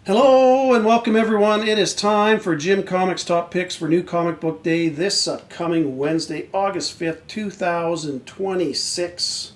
Hello and welcome everyone. It is time for Jim Comics Top Picks for New Comic Book Day this upcoming Wednesday, August 5th, 2026.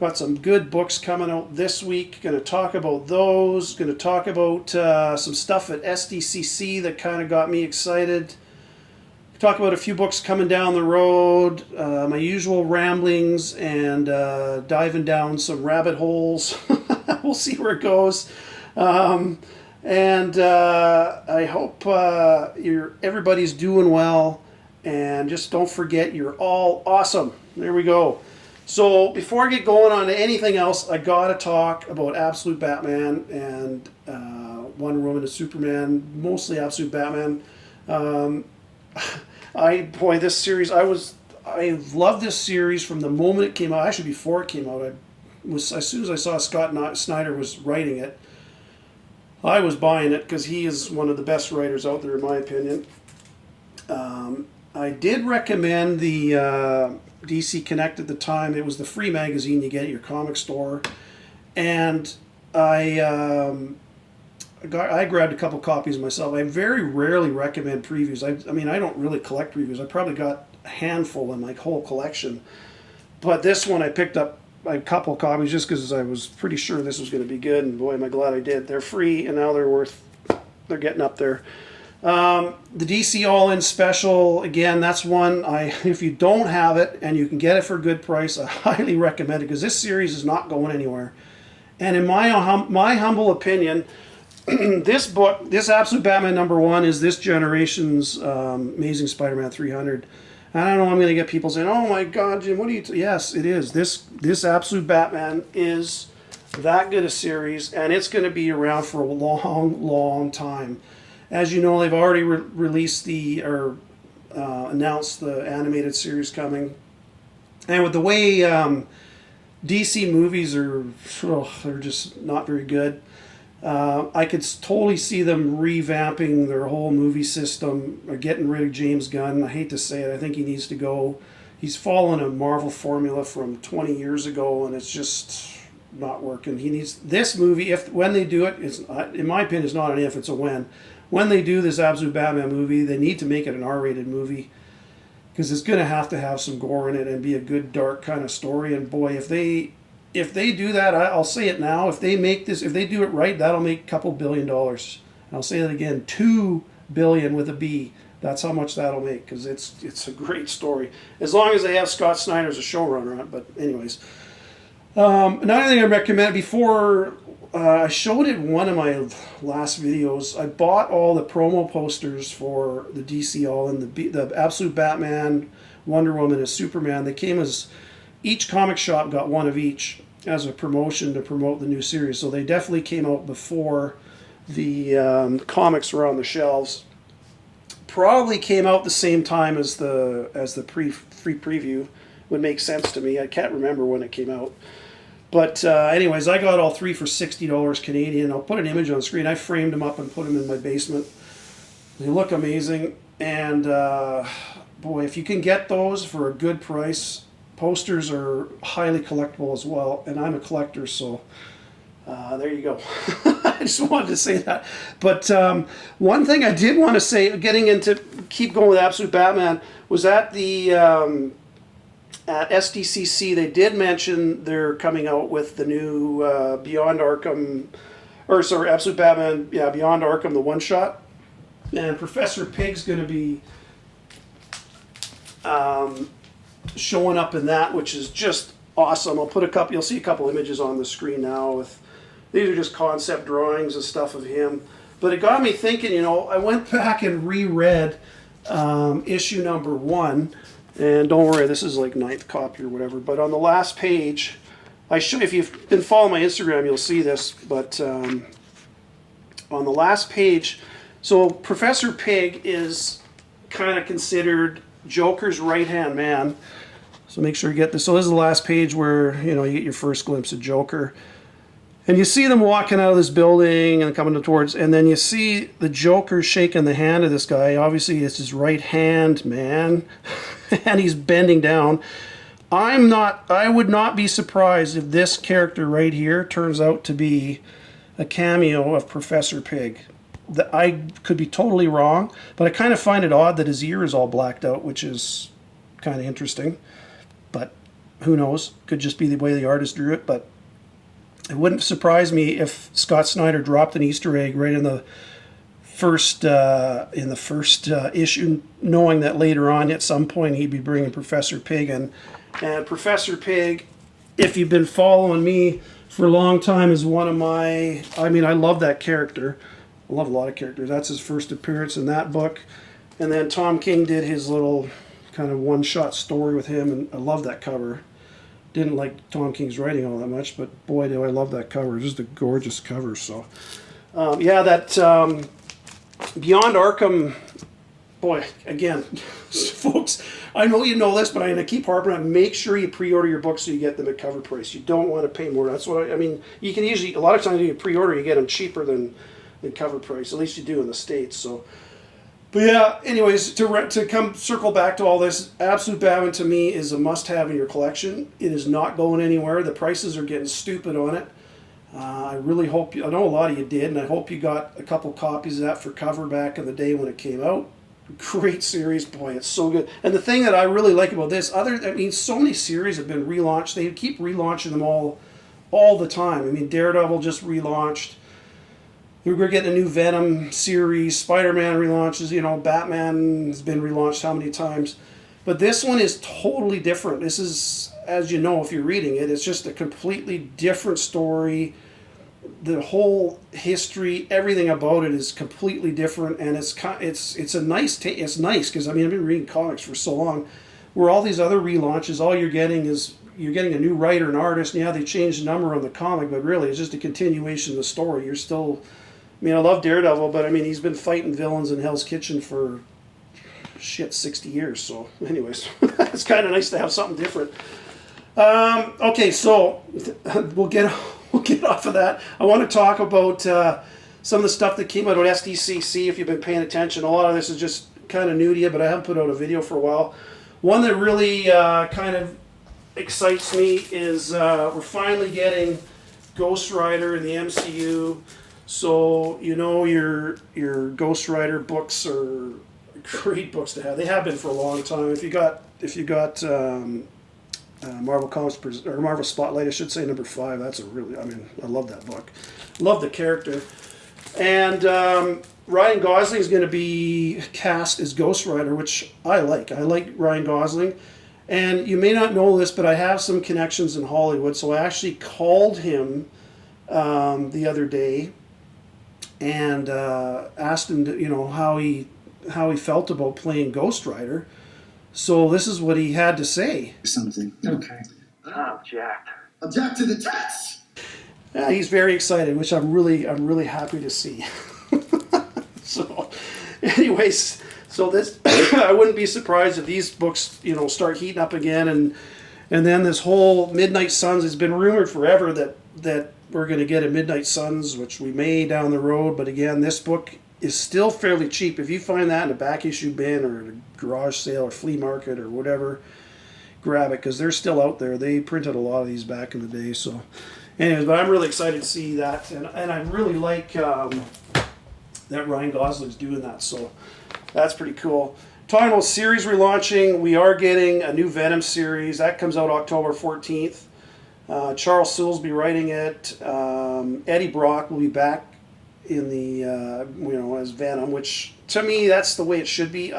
Got some good books coming out this week. Going to talk about those. Going to talk about some stuff at SDCC that kind of got me excited. Talk about a few books coming down the road, my usual ramblings, and diving down some rabbit holes. We'll see where it goes. And I hope everybody's doing well, and just don't forget you're all awesome. There we go. So before I get going on to anything else, I gotta talk about Absolute Batman and Wonder Woman and Superman, mostly Absolute Batman. This series, I loved this series from the moment it came out. Actually, before it came out, as soon as I saw Scott Snyder was writing it, I was buying it because he is one of the best writers out there, in my opinion. I did recommend the DC Connect at the time. It was the free magazine you get at your comic store, and I grabbed a couple copies myself. I very rarely recommend previews. I mean, I don't really collect previews. I probably got a handful in my whole collection, but this one I picked up a couple copies just because I was pretty sure this was going to be good, and boy, am I glad I did. They're free, and now they're getting up there. The DC All-In Special, again, that's one, if you don't have it and you can get it for a good price, I highly recommend it because this series is not going anywhere. And in my humble opinion, this book, this Absolute Batman #1, is this generation's Amazing Spider-Man 300. I don't know, I'm going to get people saying, oh my God, Jim, what are you... Yes, it is. This Absolute Batman is that good a series, and it's going to be around for a long, long time. As you know, they've already released announced the animated series coming. And with the way DC movies they're just not very good. I could totally see them revamping their whole movie system, or getting rid of James Gunn. I hate to say it, I think he needs to go. He's following a Marvel formula from 20 years ago, and it's just not working. He needs this movie. When they do it, it's not, in my opinion, it's not an if, it's a when. When they do this Absolute Batman movie, they need to make it an R-rated movie, because it's going to have some gore in it and be a good dark kind of story. And boy, if they do that, I'll say it now, if they do it right, that'll make a couple $2 billion. I'll say that again, $2 billion with a B. That's how much that'll make, because it's a great story. As long as they have Scott Snyder as a showrunner on it. But anyways, another thing I recommend, before I showed it in one of my last videos, I bought all the promo posters for the DC All in the Absolute Batman, Wonder Woman, and Superman. They came as... Each comic shop got one of each as a promotion to promote the new series. So they definitely came out before the comics were on the shelves. Probably came out the same time as the free preview. Would make sense to me. I can't remember when it came out. But anyways, I got all three for $60 Canadian. I'll put an image on the screen. I framed them up and put them in my basement. They look amazing. And boy, if you can get those for a good price... Posters are highly collectible as well, and I'm a collector, so there you go. I just wanted to say that. But one thing I did want to say, keep going with Absolute Batman, was at the at SDCC, they did mention they're coming out with the new Absolute Batman, Beyond Arkham, the one-shot. And Professor Pig's going to be... showing up in that, which is just awesome. You'll see a couple images on the screen now. These are just concept drawings and stuff of him. But it got me thinking, I went back and reread issue #1, and don't worry, this is like 9th copy or whatever, but on the last page, if you've been following my Instagram, you'll see this, but on the last page, so Professor Pig is kind of considered Joker's right-hand man. So make sure you get this. So this is the last page where, you get your first glimpse of Joker. And you see them walking out of this building and coming towards, and then you see the Joker shaking the hand of this guy. Obviously, it's his right-hand man, and he's bending down. I would not be surprised if this character right here turns out to be a cameo of Professor Pig. I could be totally wrong, but I kind of find it odd that his ear is all blacked out, which is kind of interesting. But who knows? Could just be the way the artist drew it. But it wouldn't surprise me if Scott Snyder dropped an Easter egg right in the first issue, knowing that later on at some point he'd be bringing Professor Pig in. And Professor Pig, if you've been following me for a long time, is one of my, I love that character. I love a lot of characters. That's his first appearance in that book. And then Tom King did his little kind of one-shot story with him, and I love that cover. Didn't like Tom King's writing all that much, but boy, do I love that cover. Just a gorgeous cover. So, Beyond Arkham, boy, again, folks, I know you know this, but I'm going to keep harping on, make sure you pre-order your books so you get them at cover price. You don't want to pay more. That's what you can usually, a lot of times when you pre-order, you get them cheaper than cover price. At least you do in the States. So, but yeah, anyways, to come circle back to all this, Absolute Batman to me is a must-have in your collection. It is not going anywhere. The prices are getting stupid on it. I really hope I know a lot of you did, and I hope you got a couple copies of that for cover back in the day when it came out. Great series, boy, it's so good. And the thing that I really like about this, so many series have been relaunched. They keep relaunching them all the time. Daredevil just relaunched. We're getting a new Venom series. Spider-Man relaunches. Batman has been relaunched how many times? But this one is totally different. This is, as you know, if you're reading it, it's just a completely different story. The whole history, everything about it is completely different, and it's a nice it's nice because I've been reading comics for so long, where all these other relaunches, all you're getting is a new writer and artist, and yeah, they changed the number on the comic, but really it's just a continuation of the story. You're still, I love Daredevil, but he's been fighting villains in Hell's Kitchen for 60 years. So, anyways, it's kind of nice to have something different. Okay, so we'll get off of that. I want to talk about some of the stuff that came out at SDCC. If you've been paying attention, a lot of this is just kind of new to you, but I haven't put out a video for a while. One that really kind of excites me is we're finally getting Ghost Rider in the MCU. So your Ghost Rider books are great books to have. They have been for a long time. If you got Marvel Comics or Marvel Spotlight, I should say, number 5. That's a really, I love that book. Love the character. And Ryan Gosling is going to be cast as Ghost Rider, which I like. I like Ryan Gosling. And you may not know this, but I have some connections in Hollywood, so I actually called him the other day and asked him how he felt about playing Ghost Rider. So this is what he had to say. Something. Okay. Object. Object to the text. Yeah, he's very excited, which I'm really happy to see. So, anyways, this I wouldn't be surprised if these books start heating up again, and then this whole Midnight Suns has been rumored forever that we're going to get a Midnight Suns, which we may down the road. But again, this book is still fairly cheap. If you find that in a back issue bin or a garage sale or flea market or whatever, grab it, because they're still out there. They printed a lot of these back in the day. So anyways, but I'm really excited to see that, and I really like that Ryan Gosling's doing that, so that's pretty cool. Talking about series relaunching, we are getting a new Venom series. That comes out October 14th. Charles Soule will be writing it. Eddie Brock will be back in the as Venom, which to me that's the way it should be.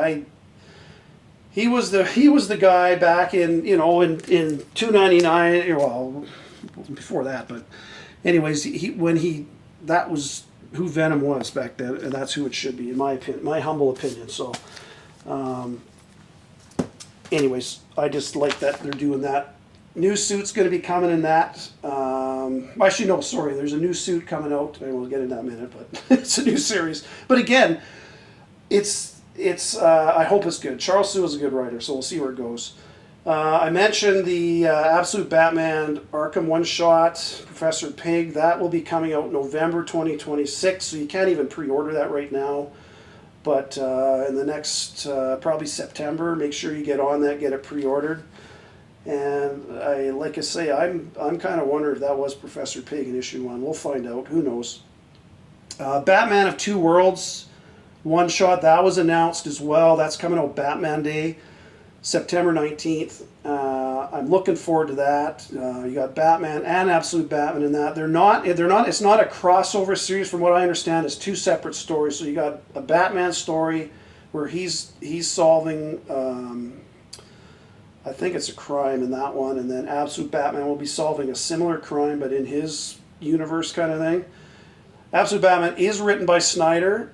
He was the guy back in in 299, well before that, but anyways, that was who Venom was back then, and that's who it should be in my opinion, my humble opinion. So anyways, I just like that they're doing that. New suit's going to be coming in that. Actually, no, sorry. There's a new suit coming out, and we'll get into that in a minute, but it's a new series. But again, it's I hope it's good. Charles Soule is a good writer, so we'll see where it goes. I mentioned the Absolute Batman Arkham one-shot, Professor Pig. That will be coming out November 2026, so you can't even pre-order that right now. But in the next, probably September, make sure you get on that, get it pre-ordered. And like I say, I'm kind of wondering if that was Professor Pig in issue 1. We'll find out. Who knows? Batman of Two Worlds one shot, that was announced as well. That's coming out Batman Day, September 19th. I'm looking forward to that. You got Batman and Absolute Batman in that. It's not a crossover series from what I understand. It's two separate stories. So you got a Batman story where he's solving, I think it's a crime in that one, and then Absolute Batman will be solving a similar crime but in his universe kind of thing. Absolute Batman is written by Snyder,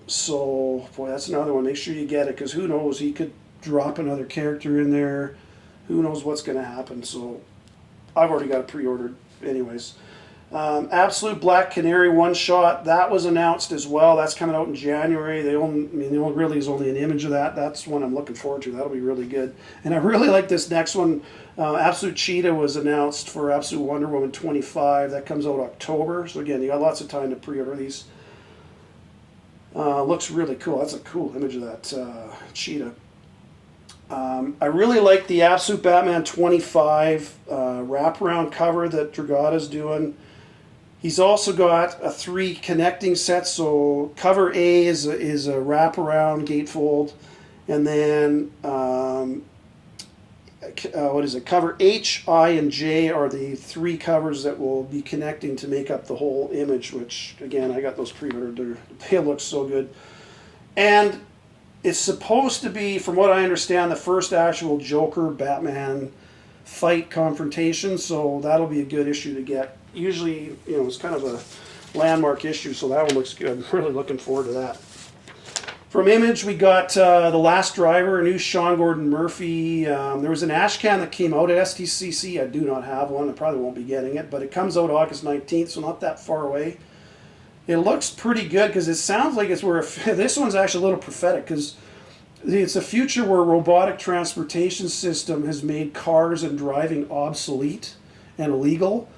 so boy, that's another one. Make sure you get it, because who knows, he could drop another character in there. Who knows what's going to happen? So I've already got it pre-ordered anyways. Absolute Black Canary one shot, that was announced as well. That's coming out in January. There really is only an image of that. That's one I'm looking forward to. That'll be really good. And I really like this next one. Absolute Cheetah was announced for Absolute Wonder Woman 25. That comes out October. So again, you got lots of time to pre-order these. Looks really cool. That's a cool image of that cheetah. I really like the Absolute Batman 25 wraparound cover that Dragata's doing. He's also got a 3 connecting set. So cover A is a wraparound gatefold, and then cover H, I, and J are the 3 covers that will be connecting to make up the whole image. Which again, I got those pre-ordered. They look so good, and it's supposed to be, from what I understand, the first actual Joker-Batman fight confrontation, so that'll be a good issue to get. Usually, it's kind of a landmark issue, so that one looks good. I'm really looking forward to that. From Image, we got The Last Driver, a new Sean Gordon Murphy. There was an ashcan that came out at SDCC. I do not have one. I probably won't be getting it, but it comes out August 19th, so not that far away. It looks pretty good, because it sounds like this one's actually a little prophetic, because it's a future where a robotic transportation system has made cars and driving obsolete and illegal.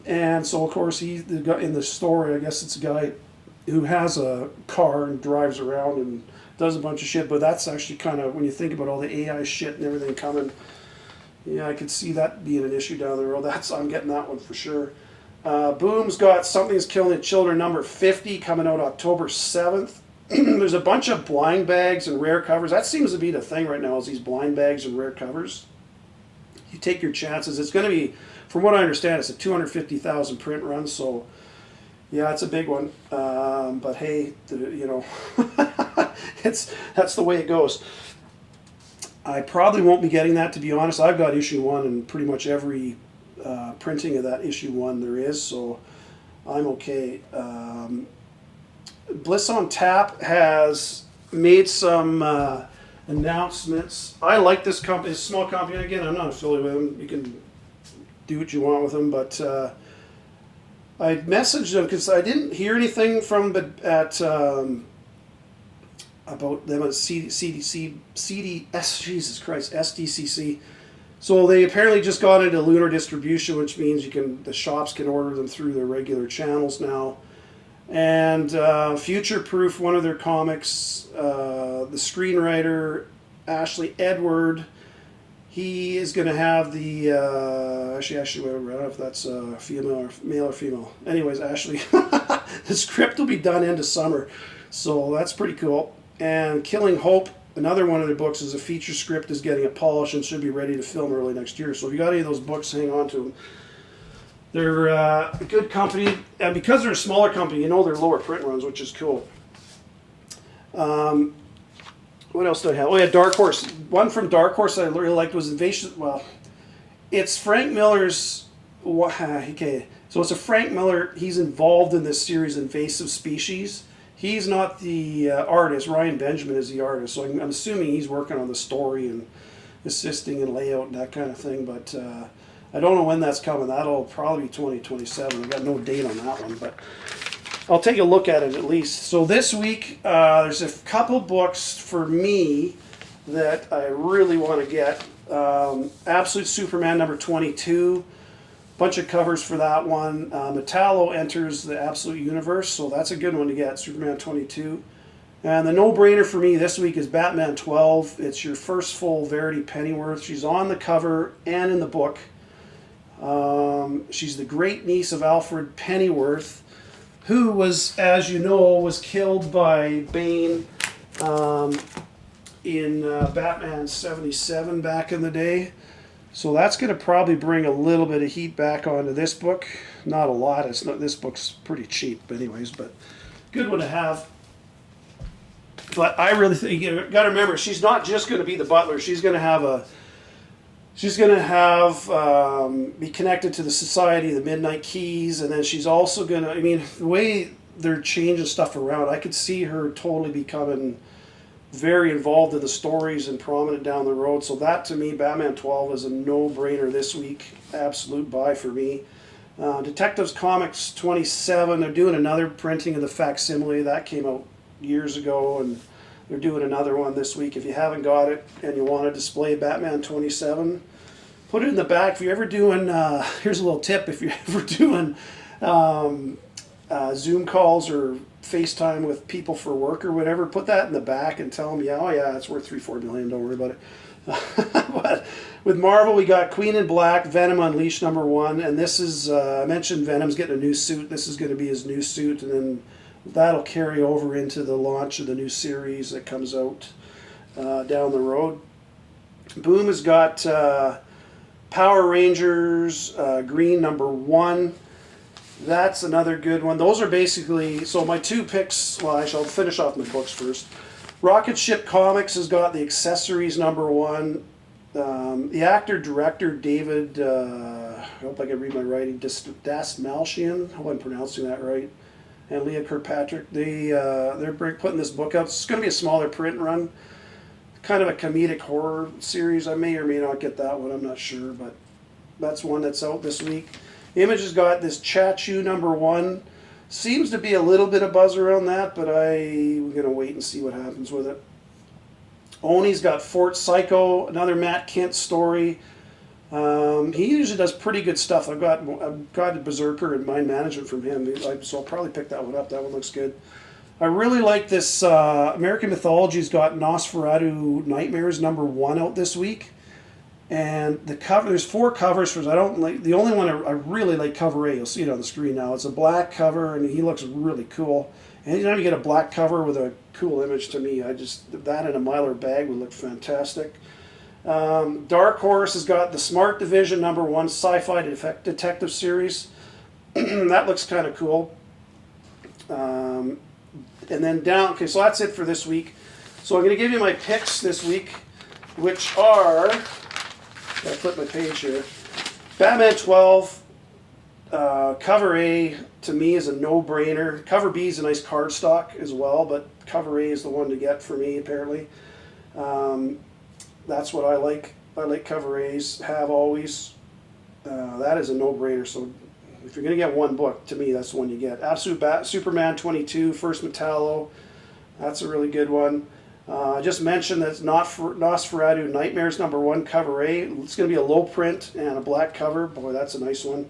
And so, of course, in the story, I guess it's a guy who has a car and drives around and does a bunch of shit. But that's actually kind of, when you think about all the AI shit and everything coming, yeah, I could see that being an issue down the road. I'm getting that one for sure. Boom's got Something's Killing the Children number 50 coming out October 7th. There's a bunch of blind bags and rare covers. That seems to be the thing right now, is these blind bags and rare covers. You take your chances. It's going to be, from what I understand, it's a 250,000 print run, so yeah, it's a big one. But hey, that's the way it goes. I probably won't be getting that, to be honest. I've got issue 1 and pretty much every printing of that issue 1 there is, so I'm okay. Bliss on Tap has made some announcements. I like this company, it's a small company. Again, I'm not affiliated with them. You can do what you want with them, but I messaged them because I didn't hear anything from about them at SDCC. So they apparently just got into lunar distribution, which means the shops can order them through their regular channels now. And Future Proof, one of their comics, the screenwriter Ashley Edward, he is going to have the actually, whatever, I don't know if that's male or female. Anyways, Ashley, the script will be done end of summer, so that's pretty cool. And Killing Hope, another one of their books, is a feature script, is getting a polish and should be ready to film early next year. So if you got any of those books, hang on to them. They're a good company, and because they're a smaller company, they're lower print runs, which is cool. What else do I have? Oh yeah, Dark Horse. One from Dark Horse I really liked was Invasion. Well, it's Frank Miller's. Okay, so it's a Frank Miller. He's involved in this series, Invasive Species. He's not the artist. Ryan Benjamin is the artist, so I'm assuming he's working on the story and assisting in layout and that kind of thing. But I don't know when that's coming. That'll probably be 2027. I got no date on that one, but I'll take a look at it at least. So this week, there's a couple books for me that I really want to get. Absolute Superman number 22. Bunch of covers for that one. Metallo enters the Absolute Universe, so that's a good one to get, Superman 22. And the no-brainer for me this week is Batman 12. It's your first full Verity Pennyworth. She's on the cover and in the book. She's the great niece of Alfred Pennyworth, who was, as you know, was killed by Bane in Batman 77 back in the day. So that's going to probably bring a little bit of heat back onto this book. Not a lot. It's not. This book's pretty cheap, anyways, but good one to have. But I really think you got to remember, she's not just going to be the butler. She's going to have be connected to the Society of the Midnight Keys, and then she's also going to. I mean, the way they're changing stuff around, I could see her totally becoming very involved in the stories and prominent down the road. So that, to me, Batman 12 is a no-brainer this week. Absolute buy for me. Detectives Comics 27, they're doing another printing of the facsimile. That came out years ago, and they're doing another one this week. If you haven't got it and you want to display Batman 27, put it in the back. If you're ever doing, here's a little tip, if you're ever doing Zoom calls or FaceTime with people for work or whatever, put that in the back and tell them, yeah, it's worth $3-4 million, don't worry about it. But with Marvel, we got Queen in Black, Venom Unleashed #1, and this is, I mentioned Venom's getting a new suit. This is going to be his new suit, and then that'll carry over into the launch of the new series that comes out down the road. Boom has got Power Rangers Green #1. That's another good one. Those are basically, so my two picks, well, I shall finish off my books first. Rocket Ship Comics has got the Accessories #1. The actor-director David, I hope I can read my writing, Dastmalchian, I hope I'm pronouncing that right, and Leah Kirkpatrick, they're putting this book out. It's going to be a smaller print run, kind of a comedic horror series. I may or may not get that one, I'm not sure, but that's one that's out this week. Image has got this Chachu #1. Seems to be a little bit of buzz around that, but we're going to wait and see what happens with it. Oni's got Fort Psycho, another Matt Kent story. He usually does pretty good stuff. I've got Berserker and Mind Management from him, so I'll probably pick that one up. That one looks good. I really like this. American Mythology's got Nosferatu Nightmares #1 out this week. And the cover, there's 4 covers for. I don't like the only one I really like, cover A. You'll see it on the screen now. It's a black cover, and he looks really cool. Anytime you get a black cover with a cool image, to me, that in a Mylar bag would look fantastic. Dark Horse has got the Smart Division #1 sci-fi detective series. That looks kind of cool. And then down. Okay, so that's it for this week. So I'm going to give you my picks this week, which are. I flip my page here. Batman 12, cover A to me is a no-brainer. Cover B is a nice cardstock as well, but cover A is the one to get for me, apparently. That's what I like. I like cover A's, have always. That is a no-brainer. So if you're going to get one book, to me, that's the one you get. Absolute Superman 22, First Metallo. That's a really good one. I just mentioned that Nosferatu Nightmares #1 cover A. It's going to be a low print and a black cover. Boy, that's a nice one.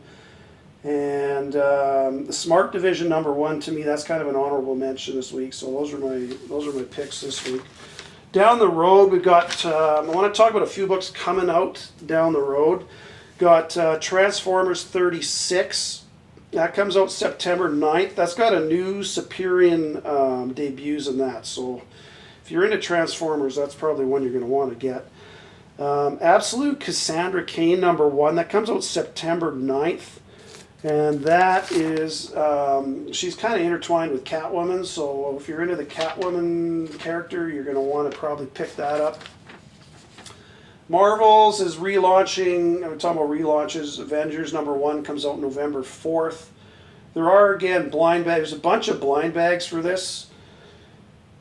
And the Smart Division #1, to me, that's kind of an honorable mention this week. So those are my picks this week. Down the road, we've got. I want to talk about a few books coming out down the road. Got Transformers 36. That comes out September 9th. That's got a new Superior debuts in that. So if you're into Transformers, that's probably one you're going to want to get. Absolute Cassandra Cain #1. That comes out September 9th. And that is, she's kind of intertwined with Catwoman. So if you're into the Catwoman character, you're going to want to probably pick that up. Marvel's is relaunching, I'm talking about relaunches. Avengers #1 comes out November 4th. There are, again, blind bags. There's a bunch of blind bags for this.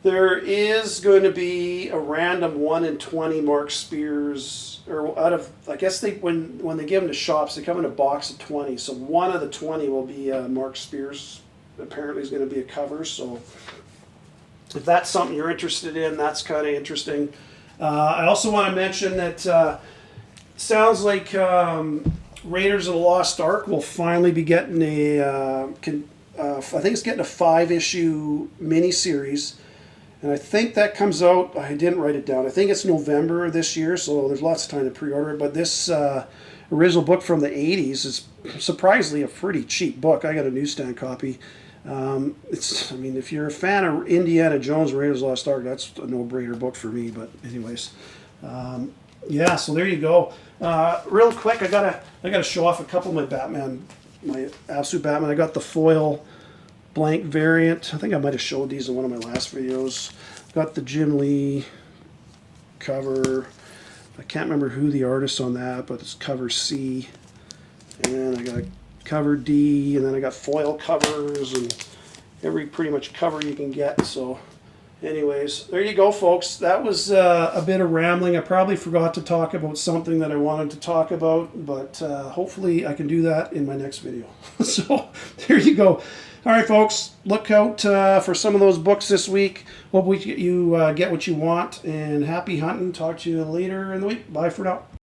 There is going to be a random 1 in 20 Mark Spears, or out of, I guess when they give them to shops, they come in a box of 20. So one of the 20 will be Mark Spears. Apparently is going to be a cover. So if that's something you're interested in, that's kind of interesting. I also want to mention that sounds like Raiders of the Lost Ark will finally be getting I think it's getting a 5-issue miniseries. And I think that comes out, I didn't write it down, I think it's November this year, so there's lots of time to pre-order it. But this original book from the 80s is surprisingly a pretty cheap book. I got a newsstand copy. I mean, if you're a fan of Indiana Jones, Raiders of the Lost Ark, that's a no-brainer book for me. But anyways, yeah. So there you go. Real quick, I gotta show off a couple of my Batman, my absolute Batman. I got the foil blank variant. I think I might have showed these in one of my last videos. Got the Jim Lee cover. I can't remember who the artist on that, but it's cover C. And I got cover D, and then I got foil covers and every pretty much cover you can get. So anyways, there you go, folks. That was a bit of rambling. I probably forgot to talk about something that I wanted to talk about, but hopefully I can do that in my next video. So there you go. All right, folks, look out for some of those books this week. Hope you get what you want, and happy hunting. Talk to you later in the week. Bye for now.